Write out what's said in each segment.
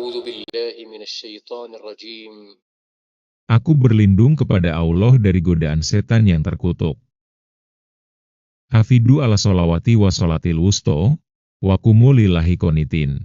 أعوذ بالله من الشيطان الرجيم. Aku berlindung kepada Allah dari godaan setan yang terkutuk. Hafidhu ala sholawati wa sholatil wusto, wa kumu lillahi qonitin.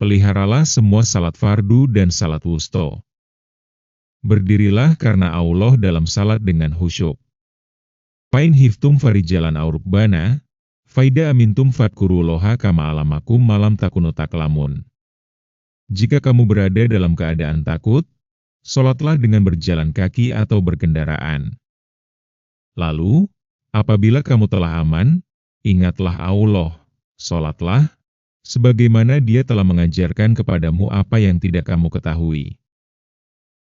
Peliharalah semua salat fardu dan salat wusto. Berdirilah karena Allah dalam salat dengan khusyuk. Fain hiftum farijalan aurukbana, faida amintum fadkuruloha kama alamakum malam takunu taklamun. Jika kamu berada dalam keadaan takut, sholatlah dengan berjalan kaki atau berkendaraan. Lalu, apabila kamu telah aman, ingatlah Allah, sholatlah, sebagaimana Dia telah mengajarkan kepadamu apa yang tidak kamu ketahui.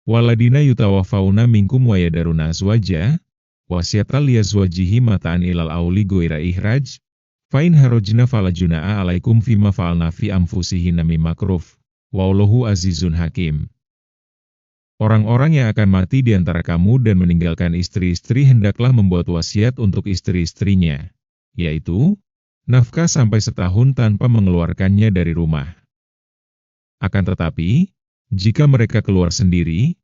Waladina yutawafauna minkum wayadaruna azwaja, wasyatal liyazwajihi mata'an ilal auli goira ihraj, fa'in harojna falajuna'a alaikum fima fa'alna fi amfusihinna mimakruf, wallahu azizun hakim. Orang-orang yang akan mati di antara kamu dan meninggalkan istri-istri hendaklah membuat wasiat untuk istri-istrinya, yaitu nafkah sampai setahun tanpa mengeluarkannya dari rumah. Akan tetapi, jika mereka keluar sendiri,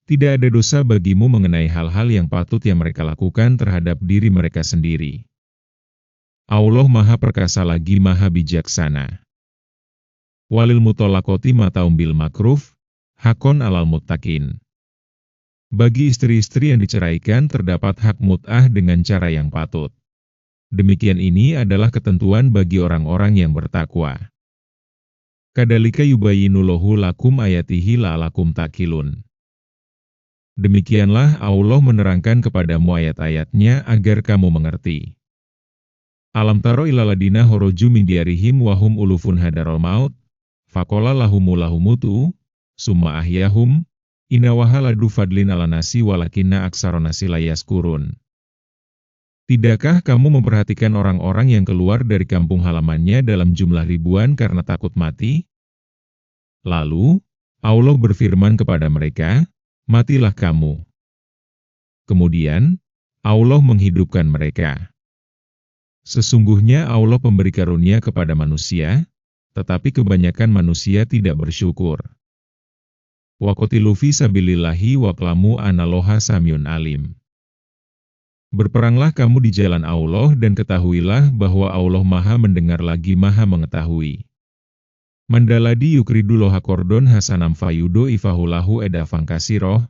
tidak ada dosa bagimu mengenai hal-hal yang patut yang mereka lakukan terhadap diri mereka sendiri. Allah Maha Perkasa lagi Maha Bijaksana. Walil mutolakoti mataum bil makruf, hakon alal muttaqin. Bagi istri-istri yang diceraikan terdapat hak mut'ah dengan cara yang patut. Demikian ini adalah ketentuan bagi orang-orang yang bertakwa. Kadalika yubayyinullahu lakum ayatihi la'alakum taqilun. Demikianlah Allah menerangkan kepadamu ayat-ayatnya agar kamu mengerti. Alam taro ilaladina horoju min diarihim wahum ulufun hadarul maut, faqala lahumulahumutu, summa ahyahum, inna wahaladu fadlin ala nasi walakinna aksaronasi layaskurun. Tidakkah kamu memperhatikan orang-orang yang keluar dari kampung halamannya dalam jumlah ribuan karena takut mati? Lalu, Allah berfirman kepada mereka, matilah kamu. Kemudian, Allah menghidupkan mereka. Sesungguhnya Allah pemberi karunia kepada manusia, tetapi kebanyakan manusia tidak bersyukur. Wa qatilu fi sabilillahi wa qlamu analoha samyun alim. Berperanglah kamu di jalan Allah dan ketahuilah bahwa Allah Maha mendengar lagi Maha mengetahui. Mandaladi yukriduloha kordon hasanam fayudo ifahulahu edafang kasiroh,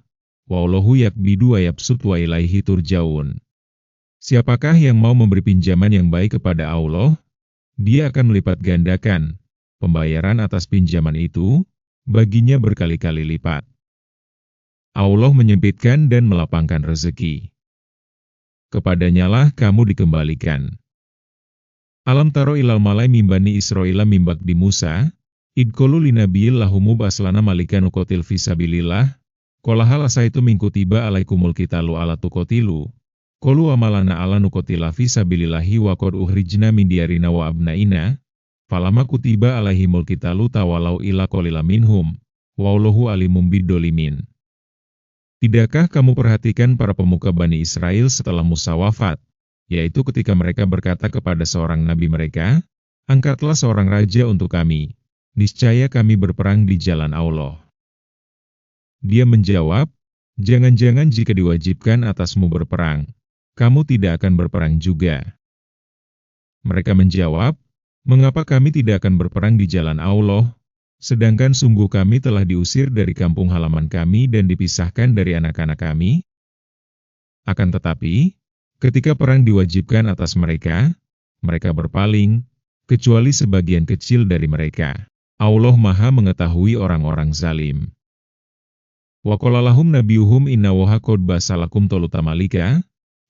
wallahu yakbidu wa yabsut wa ilaihi turjaun. Siapakah yang mau memberi pinjaman yang baik kepada Allah? Dia akan melipat gandakan pembayaran atas pinjaman itu, baginya berkali-kali lipat. Allah menyempitkan dan melapangkan rezeki. Kepadanyalah kamu dikembalikan. Alam taro ilal malai mimbani Israila mimbak di Musa, idkolu linabiyil lahumu baslana malikan ukotil fisabilillah, kolahal asaitu mingkutiba alaikumul kitalu ala tukotilu, kolu amalana ala nukotila fisabilillahi wa kod uhrijna min diarina wa abnaina, falama kutiba alaihimul kitalu tawalau ila kolila minhum, wallahu alimum biddolimin. Tidakkah kamu perhatikan para pemuka Bani Israel setelah Musa wafat, yaitu ketika mereka berkata kepada seorang nabi mereka, angkatlah seorang raja untuk kami, niscaya kami berperang di jalan Allah. Dia menjawab, jangan-jangan jika diwajibkan atasmu berperang, kamu tidak akan berperang juga. Mereka menjawab, mengapa kami tidak akan berperang di jalan Allah, sedangkan sungguh kami telah diusir dari kampung halaman kami dan dipisahkan dari anak-anak kami? Akan tetapi, ketika perang diwajibkan atas mereka, mereka berpaling, kecuali sebagian kecil dari mereka. Allah Maha mengetahui orang-orang zalim. Wa qala lahum nabiyuhum inna waha qad basalakum tolutamalika,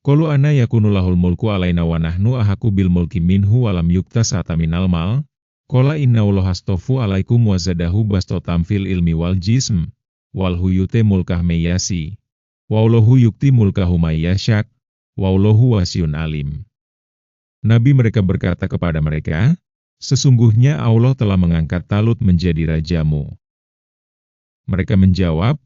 qalu anna yakunulahul mulku alaina wa nahnu ahaku bil mulki minhu wa lam yukta sa'ata minal mal, qala inna Allaha astofu alaikum wa zadahu bastotam fil ilmi wal jism, wal huyute mulkah meyasi, wa Allahu yukti mulkahu mayyasyak, wa Allahu wasiun alim. Nabi mereka berkata kepada mereka, sesungguhnya Allah telah mengangkat Talut menjadi rajamu. Mereka menjawab,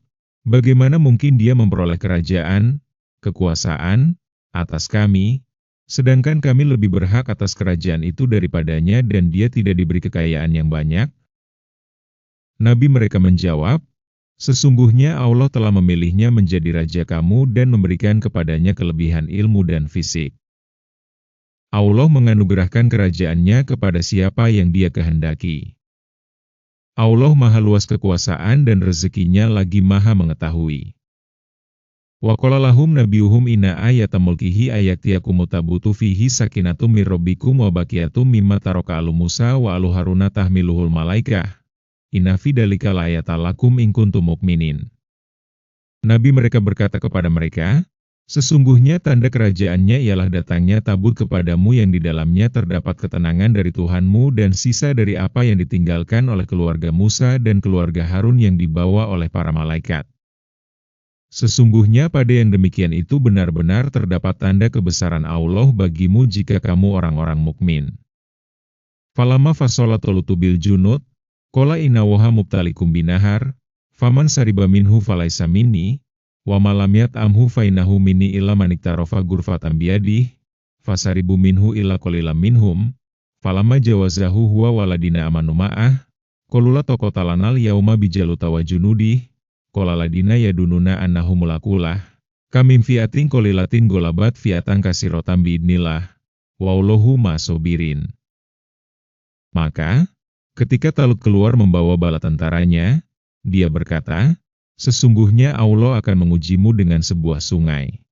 bagaimana mungkin dia memperoleh kerajaan, kekuasaan, atas kami, sedangkan kami lebih berhak atas kerajaan itu daripadanya dan dia tidak diberi kekayaan yang banyak? Nabi mereka menjawab, sesungguhnya Allah telah memilihnya menjadi raja kamu dan memberikan kepadanya kelebihan ilmu dan fisik. Allah menganugerahkan kerajaannya kepada siapa yang Dia kehendaki. Allah maha luas kekuasaan dan rezekinya lagi maha mengetahui. Wa qala lahum nabiyuhum inna ayata mulkihi ayatiyakum tabutu fihi sakinatum mir rabbikum wa baqiyatum mimma taraka alu Musa wa alu Haruna tahmiluhul malaikah. Inna fi dzalika laayatan lakum in kuntum mukminin. Nabi mereka berkata kepada mereka, sesungguhnya tanda kerajaannya ialah datangnya tabut kepadamu yang di dalamnya terdapat ketenangan dari Tuhanmu dan sisa dari apa yang ditinggalkan oleh keluarga Musa dan keluarga Harun yang dibawa oleh para malaikat. Sesungguhnya pada yang demikian itu benar-benar terdapat tanda kebesaran Allah bagimu jika kamu orang-orang mukmin. Falamma fasolatul bil junud, qala inna waha mubtalikum binahar, faman sariba minhu falaisa minni, wa malam yat'amhu fainahu minni illa maniktarafa gurfatan biyadih, fasaribu minhu illa qalilam minhum, falamma jawazahu huwa waladina amanu ma'ah, qalula taqatalanal yauma bijaluta wa junudih, qala ladina yadununa annahum mulakulah, kamim fiatin qalilatin golabat fiatan kasirotan biidnillah, wallahu masobirin. Maka, ketika Talut keluar membawa bala tentaranya, dia berkata, sesungguhnya Allah akan mengujimu dengan sebuah sungai.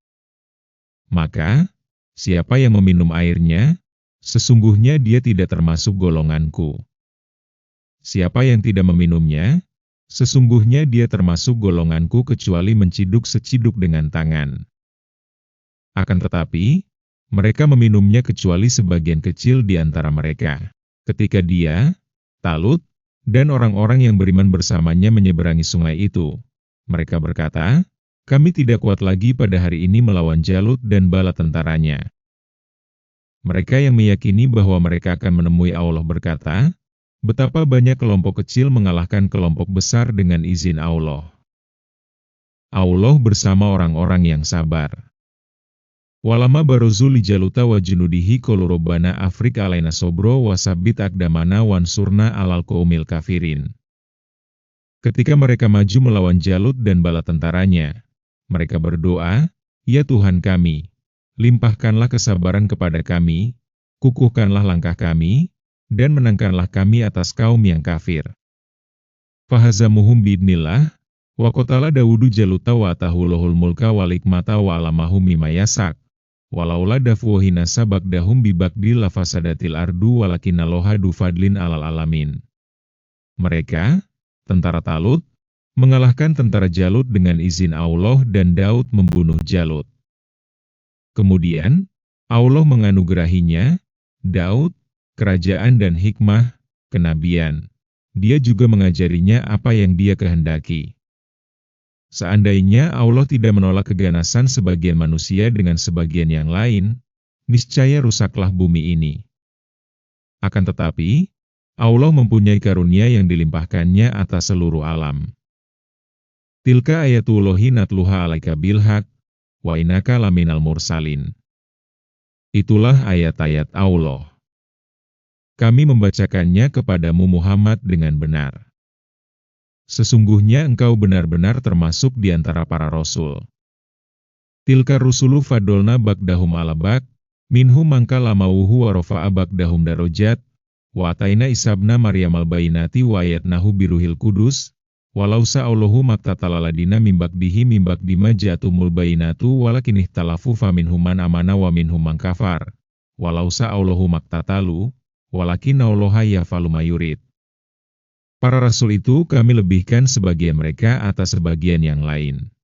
Maka, siapa yang meminum airnya, sesungguhnya dia tidak termasuk golonganku. Siapa yang tidak meminumnya, sesungguhnya dia termasuk golonganku kecuali menciduk seciduk dengan tangan. Akan tetapi, mereka meminumnya kecuali sebagian kecil di antara mereka. Ketika dia, Talut, dan orang-orang yang beriman bersamanya menyeberangi sungai itu, mereka berkata, kami tidak kuat lagi pada hari ini melawan Jalut dan bala tentaranya. Mereka yang meyakini bahwa mereka akan menemui Allah berkata, betapa banyak kelompok kecil mengalahkan kelompok besar dengan izin Allah. Allah bersama orang-orang yang sabar. Walama baruzu li Jaluta wa junudihi qalu rabbana afriq alaina sobro wa sabbit aqdamana wansurna alal qaumil kafirin. Ketika mereka maju melawan Jalut dan bala tentaranya, mereka berdoa, ya Tuhan kami, limpahkanlah kesabaran kepada kami, kukuhkanlah langkah kami, dan menangkanlah kami atas kaum yang kafir. Fahazamuhum biidnillah, wa qatala Dawudu Jaluta wa atahullahul mulka wal hikmata wa alamahum mimma yasak, walaula dafwuhina sabaqdahum bibaqdil lafasadatil ardu walakinna lohadu fadlin alal alamin. Mereka, tentara Talut, mengalahkan tentara Jalut dengan izin Allah dan Daud membunuh Jalut. Kemudian, Allah menganugerahinya, Daud, kerajaan dan hikmah, kenabian. Dia juga mengajarinya apa yang dia kehendaki. Seandainya Allah tidak menolak keganasan sebagian manusia dengan sebagian yang lain, niscaya rusaklah bumi ini. Akan tetapi, Allah mempunyai karunia yang dilimpahkannya atas seluruh alam. Tilka ayatullahi natluha alaika bilhaq, wa innaka laminal mursalin. Itulah ayat-ayat Allah. Kami membacakannya kepadamu Muhammad dengan benar. Sesungguhnya engkau benar-benar termasuk di antara para rasul. Tilka rusulu fadolna ba'dahum ala ba'd, minhum man kalamauhu wa rafa'a ba'dahum darajat, wa ataina Isabna Maryam al-bayinati wa ayatnahu biruhil kudus, walau sa'allahu maktataladina mimbakdihi mimbakdima jatumul bayinatu walakin ihtalafu faminhum man amana wa minhum man kafar, walau sa'allahu maktatalu, walakin Allaha yaf'alu ma yurid. Para rasul itu kami lebihkan sebagian mereka atas sebagian yang lain.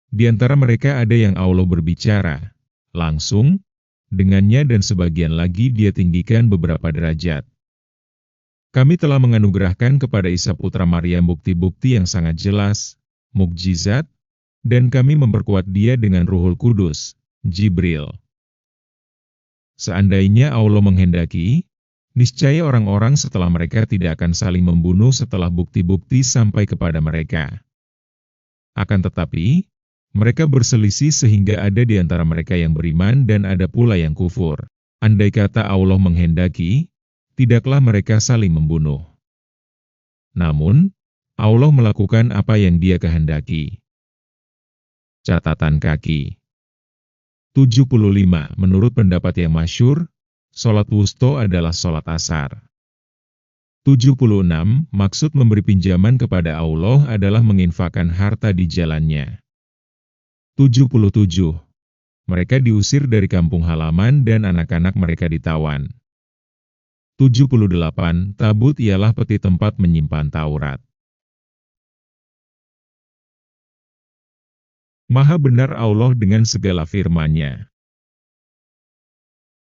Di antara mereka ada yang Allah berbicara langsung dengannya dan sebagian lagi dia tinggikan beberapa derajat. Kami telah menganugerahkan kepada Isa putra Maryam bukti-bukti yang sangat jelas, mukjizat, dan kami memperkuat dia dengan Ruhul Kudus, Jibril. Seandainya Allah menghendaki, niscaya orang-orang setelah mereka tidak akan saling membunuh setelah bukti-bukti sampai kepada mereka. Akan tetapi, mereka berselisih sehingga ada di antara mereka yang beriman dan ada pula yang kufur. Andai kata Allah menghendaki, tidaklah mereka saling membunuh. Namun, Allah melakukan apa yang Dia kehendaki. Catatan kaki 75. Menurut pendapat yang masyhur, sholat wusto adalah sholat asar. 76. Maksud memberi pinjaman kepada Allah adalah menginfakkan harta di jalannya. 77. Mereka diusir dari kampung halaman dan anak-anak mereka ditawan. 78. Tabut ialah peti tempat menyimpan Taurat. Maha benar Allah dengan segala firman-Nya.